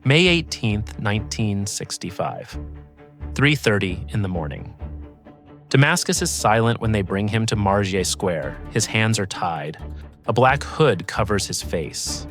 May 18th, 1965. 3:30 in the morning. Damascus is silent when they bring him to Margier Square. His hands are tied. A black hood covers his face.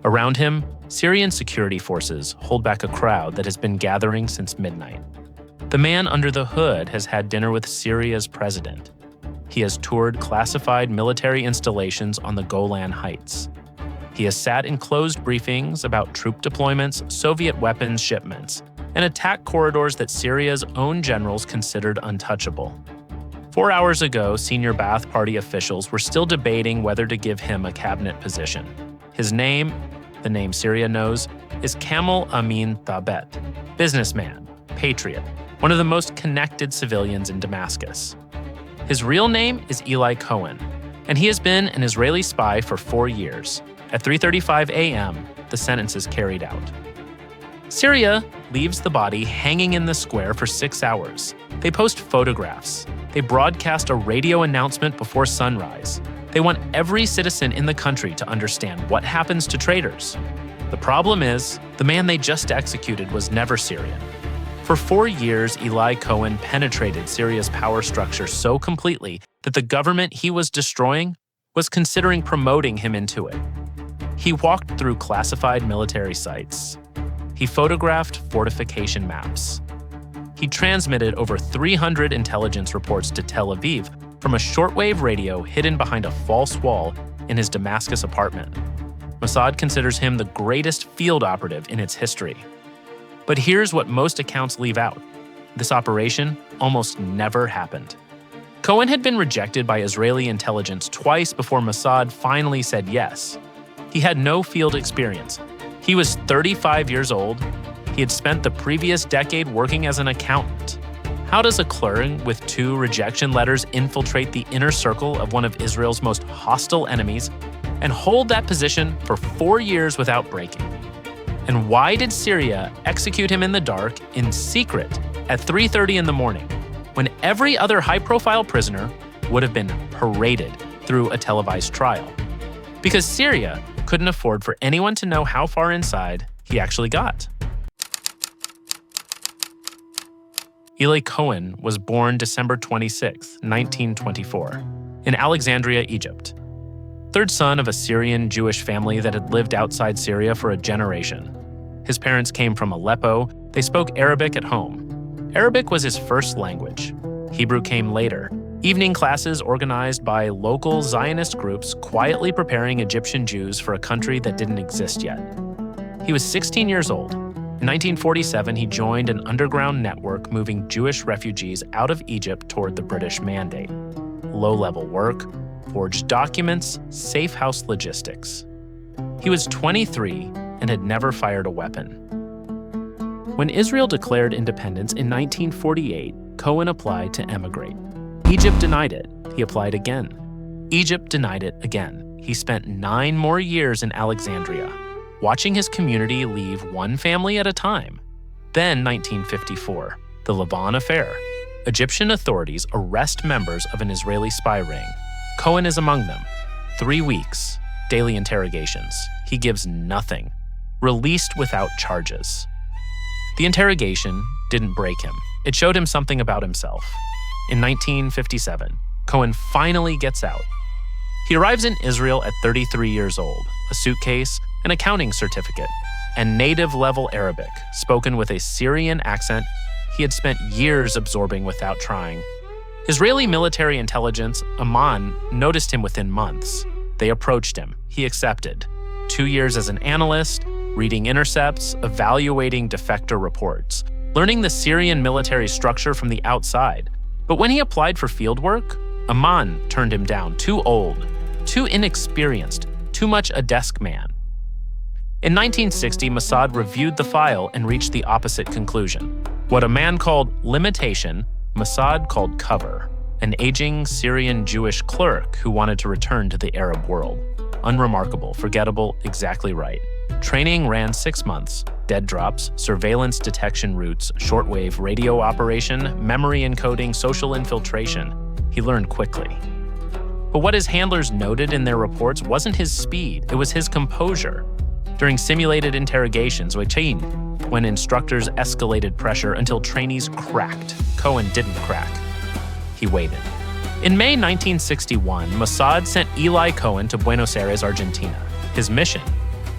Around him, Syrian security forces hold back a crowd that has been gathering since midnight. The man under the hood has had dinner with Syria's president. He has toured classified military installations on the Golan Heights. He has sat in closed briefings about troop deployments, Soviet weapons shipments, and attack corridors that Syria's own generals considered untouchable. 4 hours ago, senior Ba'ath Party officials were still debating whether to give him a cabinet position. His name, the name Syria knows, is Kamal Amin Thabet, businessman, patriot, one of the most connected civilians in Damascus. His real name is Eli Cohen, and he has been an Israeli spy for 4 years. At 3:35 a.m., the sentence is carried out. Syria leaves the body hanging in the square for 6 hours. They post photographs. They broadcast a radio announcement before sunrise. They want every citizen in the country to understand what happens to traitors. The problem is, the man they just executed was never Syrian. For 4 years, Eli Cohen penetrated Syria's power structure so completely that the government he was destroying was considering promoting him into it. He walked through classified military sites. He photographed fortification maps. He transmitted over 300 intelligence reports to Tel Aviv from a shortwave radio hidden behind a false wall in his Damascus apartment. Mossad considers him the greatest field operative in its history. But here's what most accounts leave out. This operation almost never happened. Cohen had been rejected by Israeli intelligence twice before Mossad finally said yes. He had no field experience. He was 35 years old. He had spent the previous decade working as an accountant. How does a clerk with 2 rejection letters infiltrate the inner circle of one of Israel's most hostile enemies and hold that position for 4 years without breaking? And why did Syria execute him in the dark, in secret, at 3:30 in the morning, when every other high-profile prisoner would have been paraded through a televised trial? Because Syria couldn't afford for anyone to know how far inside he actually got. Eli Cohen was born December 26, 1924, in Alexandria, Egypt. Third son of a Syrian Jewish family that had lived outside Syria for a generation. His parents came from Aleppo. They spoke Arabic at home. Arabic was his first language. Hebrew came later. Evening classes organized by local Zionist groups quietly preparing Egyptian Jews for a country that didn't exist yet. He was 16 years old. In 1947, he joined an underground network moving Jewish refugees out of Egypt toward the British Mandate. Low-level work, forged documents, safe house logistics. He was 23 and had never fired a weapon. When Israel declared independence in 1948, Cohen applied to emigrate. Egypt denied it. He applied again. Egypt denied it again. He spent 9 more years in Alexandria, watching his community leave one family at a time. Then 1954, the Laban affair. Egyptian authorities arrest members of an Israeli spy ring. Cohen is among them. 3 weeks, daily interrogations. He gives nothing. Released without charges. The interrogation didn't break him. It showed him something about himself. In 1957, Cohen finally gets out. He arrives in Israel at 33 years old, a suitcase, an accounting certificate, and native-level Arabic, spoken with a Syrian accent he had spent years absorbing without trying. Israeli military intelligence, Amman, noticed him within months. They approached him. He accepted. 2 years as an analyst, reading intercepts, evaluating defector reports, learning the Syrian military structure from the outside. But when he applied for field work, Amman turned him down. Too old, too inexperienced, too much a desk man. In 1960, Mossad reviewed the file and reached the opposite conclusion. What a man called limitation, Mossad called cover. An aging Syrian Jewish clerk who wanted to return to the Arab world. Unremarkable, forgettable, exactly right. Training ran 6 months. Dead drops, surveillance detection routes, shortwave radio operation, memory encoding, social infiltration. He learned quickly. But what his handlers noted in their reports wasn't his speed, it was his composure. during simulated interrogations with Chain, when instructors escalated pressure until trainees cracked. Cohen didn't crack. He waited. In May 1961, Mossad sent Eli Cohen to Buenos Aires, Argentina. His mission?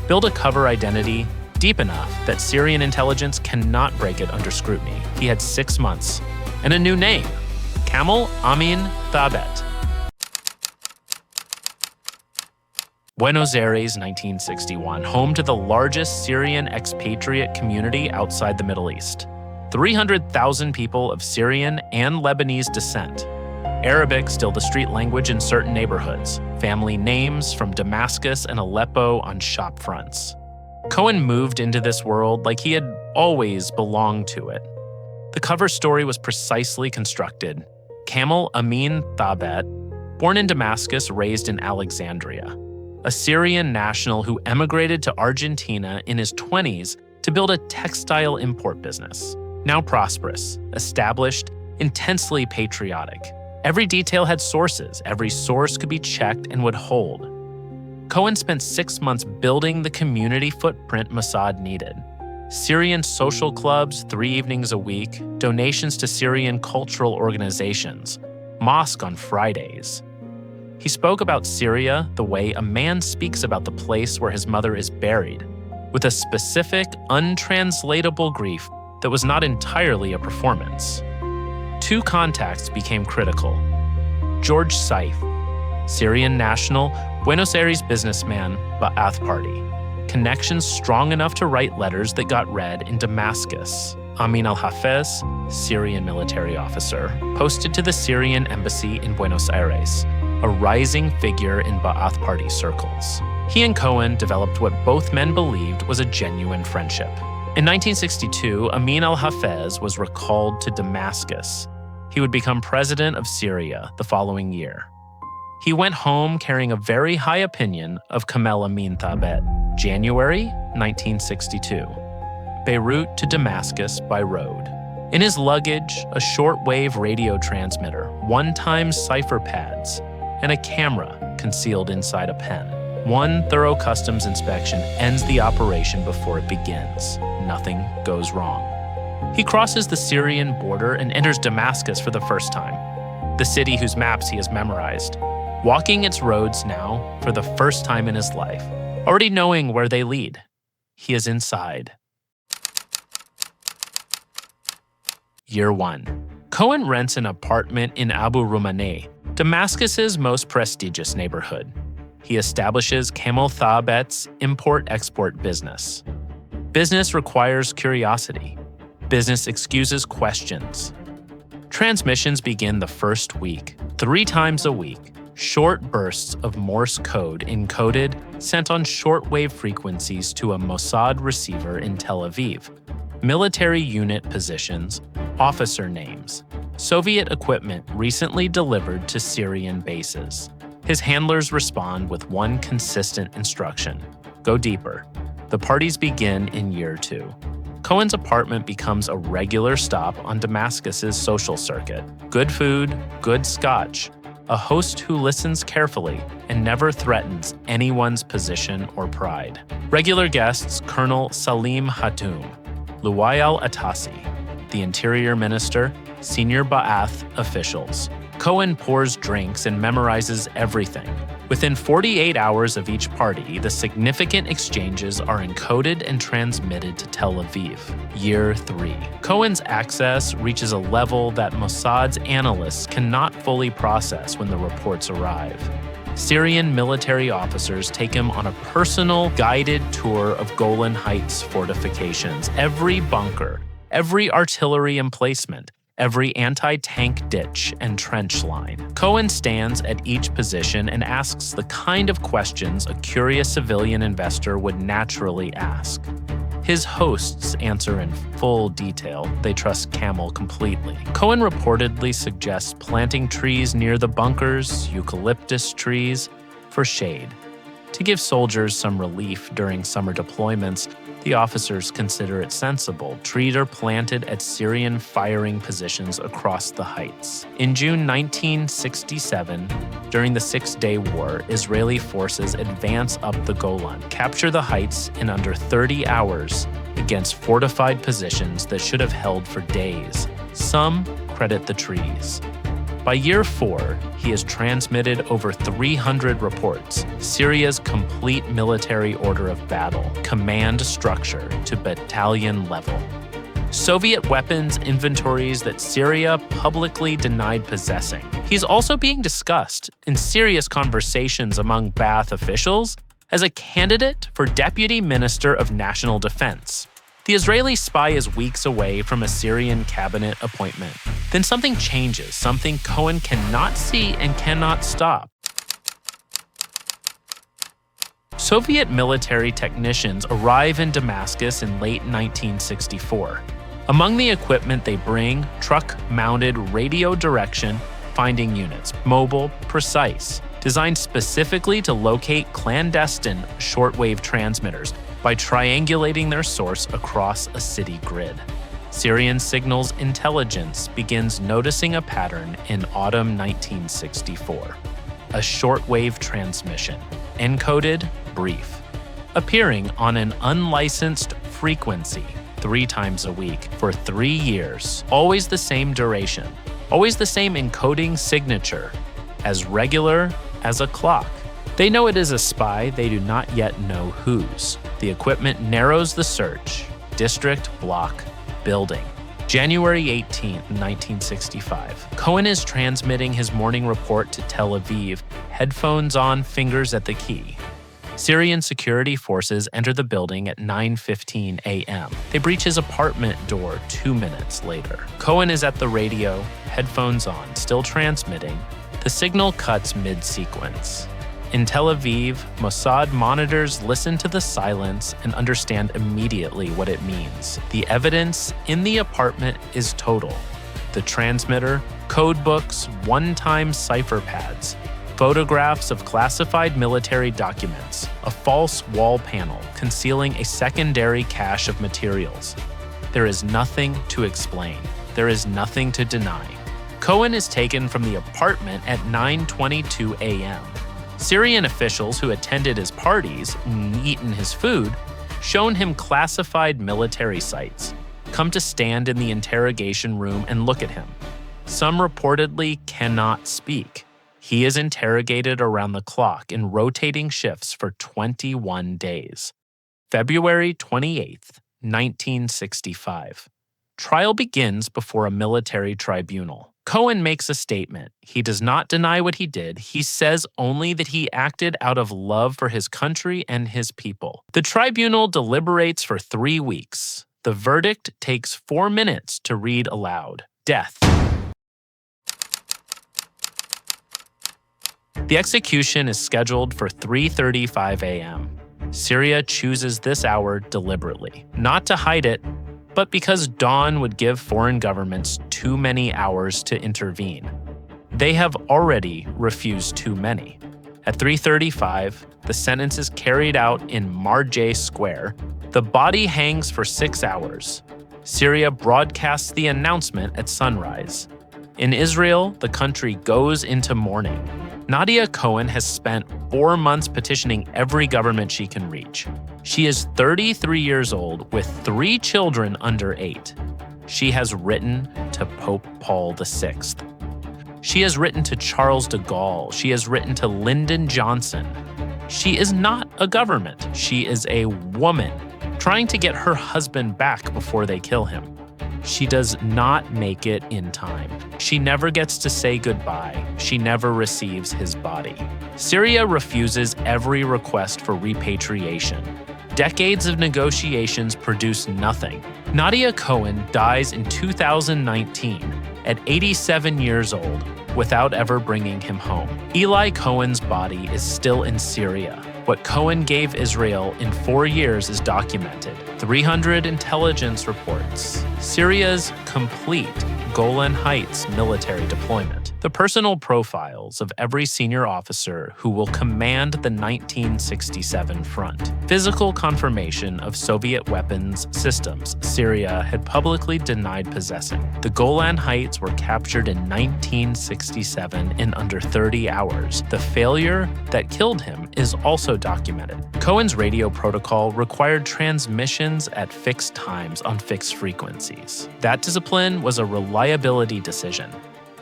Build a cover identity deep enough that Syrian intelligence cannot break it under scrutiny. He had 6 months and a new name, Kamel Amin Thabet. Buenos Aires, 1961, home to the largest Syrian expatriate community outside the Middle East. 300,000 people of Syrian and Lebanese descent. Arabic still the street language in certain neighborhoods. Family names from Damascus and Aleppo on shop fronts. Cohen moved into this world like he had always belonged to it. The cover story was precisely constructed. Kamel Amin Thabet, born in Damascus, raised in Alexandria. A Syrian national who emigrated to Argentina in his 20s to build a textile import business. Now prosperous, established, intensely patriotic. Every detail had sources. Every source could be checked and would hold. Cohen spent 6 months building the community footprint Mossad needed. Syrian social clubs 3 evenings a week, donations to Syrian cultural organizations, mosque on Fridays. He spoke about Syria the way a man speaks about the place where his mother is buried, with a specific, untranslatable grief that was not entirely a performance. 2 contacts became critical. George Saif, Syrian national, Buenos Aires businessman, Ba'ath Party. Connections strong enough to write letters that got read in Damascus. Amin al-Hafez, Syrian military officer, posted to the Syrian embassy in Buenos Aires, a rising figure in Ba'ath Party circles. He and Cohen developed what both men believed was a genuine friendship. In 1962, Amin al-Hafez was recalled to Damascus. He would become president of Syria the following year. He went home carrying a very high opinion of Kamel Amin Thabet. January 1962. Beirut to Damascus by road. In his luggage, a shortwave radio transmitter, 1-time cipher pads, and a camera concealed inside a pen. 1 thorough customs inspection ends the operation before it begins. Nothing goes wrong. He crosses the Syrian border and enters Damascus for the first time, the city whose maps he has memorized, walking its roads now for the first time in his life, already knowing where they lead. He is inside. Year 1. Cohen rents an apartment in Abu Rumaneh, Damascus's most prestigious neighborhood. He establishes Kamel Thabet's import-export business. Business requires curiosity. Business excuses questions. Transmissions begin the first week, 3 times a week. Short bursts of Morse code encoded, sent on shortwave frequencies to a Mossad receiver in Tel Aviv. Military unit positions, officer names, Soviet equipment recently delivered to Syrian bases. His handlers respond with one consistent instruction: go deeper. The parties begin in year 2. Cohen's apartment becomes a regular stop on Damascus's social circuit. Good food, good scotch, a host who listens carefully and never threatens anyone's position or pride. Regular guests Colonel Salim Hatoum, Luwai Atassi, the Interior Minister, senior Ba'ath officials. Cohen pours drinks and memorizes everything. Within 48 hours of each party, the significant exchanges are encoded and transmitted to Tel Aviv. Year 3. Cohen's access reaches a level that Mossad's analysts cannot fully process when the reports arrive. Syrian military officers take him on a personal, guided tour of Golan Heights fortifications, every bunker, every artillery emplacement, every anti-tank ditch and trench line. Cohen stands at each position and asks the kind of questions a curious civilian investor would naturally ask. His hosts answer in full detail. They trust Kamel completely. Cohen reportedly suggests planting trees near the bunkers, eucalyptus trees, for shade. To give soldiers some relief during summer deployments, the The officers consider it sensible. Trees are planted at Syrian firing positions across the heights. In June 1967, during the Six-Day War, Israeli forces advance up the Golan, capture the heights in under 30 hours against fortified positions that should have held for days. Some credit the trees. By year 4, he has transmitted over 300 reports, Syria's complete military order of battle, command structure to battalion level. Soviet weapons inventories that Syria publicly denied possessing. He's also being discussed in serious conversations among Ba'ath officials as a candidate for Deputy Minister of National Defense. The Israeli spy is weeks away from a Syrian cabinet appointment. Then something changes, something Cohen cannot see and cannot stop. Soviet military technicians arrive in Damascus in late 1964. Among the equipment they bring, truck-mounted radio direction finding units, mobile, precise, designed specifically to locate clandestine shortwave transmitters by triangulating their source across a city grid. Syrian signals intelligence begins noticing a pattern in autumn 1964. A shortwave transmission, encoded, brief, appearing on an unlicensed frequency 3 times a week for 3 years, always the same duration, always the same encoding signature, as regular as a clock. They know it is a spy, they do not yet know whose. The equipment narrows the search. District, block, building. January 18, 1965. Cohen is transmitting his morning report to Tel Aviv, headphones on, fingers at the key. Syrian security forces enter the building at 9:15 a.m. They breach his apartment door 2 minutes later. Cohen is at the radio, headphones on, still transmitting. The signal cuts mid-sequence. In Tel Aviv, Mossad monitors listen to the silence and understand immediately what it means. The evidence in the apartment is total. The transmitter, code books, one-time cipher pads, photographs of classified military documents, a false wall panel concealing a secondary cache of materials. There is nothing to explain. There is nothing to deny. Cohen is taken from the apartment at 9:22 a.m. Syrian officials who attended his parties and eaten his food shown him classified military sites, come to stand in the interrogation room and look at him. Some reportedly cannot speak. He is interrogated around the clock in rotating shifts for 21 days. February 28, 1965. Trial begins before a military tribunal. Cohen makes a statement. He does not deny what he did. He says only that he acted out of love for his country and his people. The tribunal deliberates for 3 weeks. The verdict takes 4 minutes to read aloud. Death. The execution is scheduled for 3:35 a.m. Syria chooses this hour deliberately, not to hide it, but because dawn would give foreign governments too many hours to intervene. They have already refused too many. At 3:35, the sentence is carried out in Marjay Square. The body hangs for 6 hours. Syria broadcasts the announcement at sunrise. In Israel, the country goes into mourning. Nadia Cohen has spent 4 months petitioning every government she can reach. She is 33 years old with 3 children under 8. She has written to Pope Paul VI. She has written to Charles de Gaulle. She has written to Lyndon Johnson. She is not a government. She is a woman trying to get her husband back before they kill him. She does not make it in time. She never gets to say goodbye. She never receives his body. Syria refuses every request for repatriation. Decades of negotiations produce nothing. Nadia Cohen dies in 2019 at 87 years old without ever bringing him home. Eli Cohen's body is still in Syria. What Cohen gave Israel in 4 years is documented. 300 intelligence reports. Syria's complete Golan Heights military deployment. The personal profiles of every senior officer who will command the 1967 front. Physical confirmation of Soviet weapons systems Syria had publicly denied possessing. The Golan Heights were captured in 1967 in under 30 hours. The failure that killed him is also documented. Cohen's radio protocol required transmissions at fixed times on fixed frequencies. That discipline was a reliability decision.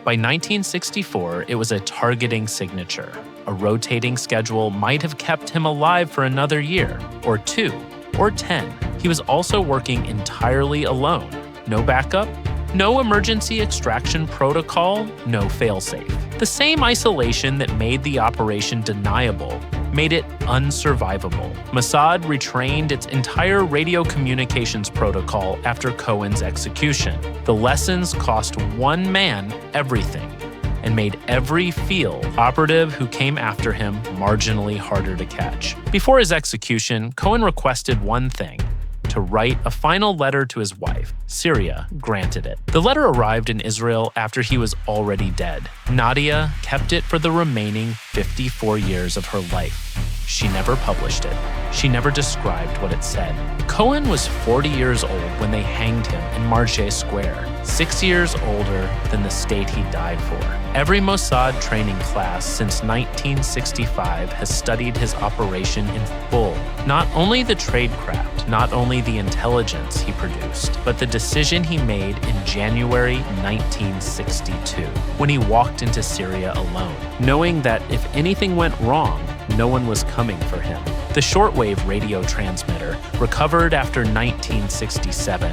By 1964, it was a targeting signature. A rotating schedule might have kept him alive for another year, or 2, or 10. He was also working entirely alone. No backup, no emergency extraction protocol, no failsafe. The same isolation that made the operation deniable made it unsurvivable. Mossad retrained its entire radio communications protocol after Cohen's execution. The lessons cost one man everything and made every field operative who came after him marginally harder to catch. Before his execution, Cohen requested one thing: to write a final letter to his wife. Syria granted it. The letter arrived in Israel after he was already dead. Nadia kept it for the remaining 54 years of her life. She never published it. She never described what it said. Cohen was 40 years old when they hanged him in Marjah Square, 6 years older than the state he died for. Every Mossad training class since 1965 has studied his operation in full. Not only the tradecraft, not only the intelligence he produced, but the decision he made in January 1962, when he walked into Syria alone, knowing that if anything went wrong, no one was coming for him. The shortwave radio transmitter, recovered after 1967,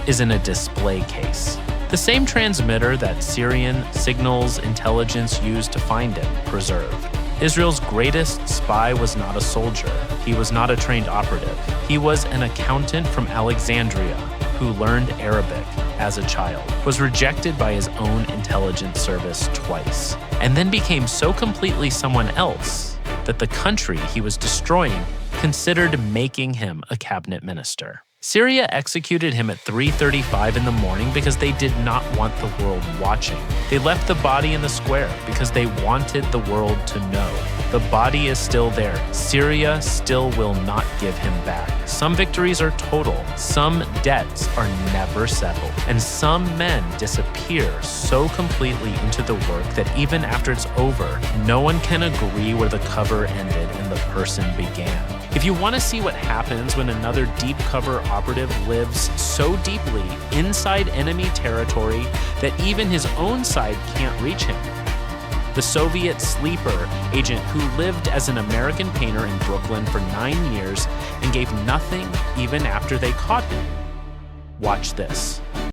is in a display case. The same transmitter that Syrian signals intelligence used to find him, preserved. Israel's greatest spy was not a soldier. He was not a trained operative. He was an accountant from Alexandria who learned Arabic as a child, was rejected by his own intelligence service twice, and then became so completely someone else that the country he was destroying considered making him a cabinet minister. Syria executed him at 3:35 in the morning because they did not want the world watching. They left the body in the square because they wanted the world to know. The body is still there. Syria still will not give him back. Some victories are total, some debts are never settled, and some men disappear so completely into the work that even after it's over, no one can agree where the cover ended and the person began. If you want to see what happens when another deep cover operative lives so deeply inside enemy territory that even his own side can't reach him, the Soviet sleeper agent who lived as an American painter in Brooklyn for 9 years and gave nothing even after they caught him. Watch this.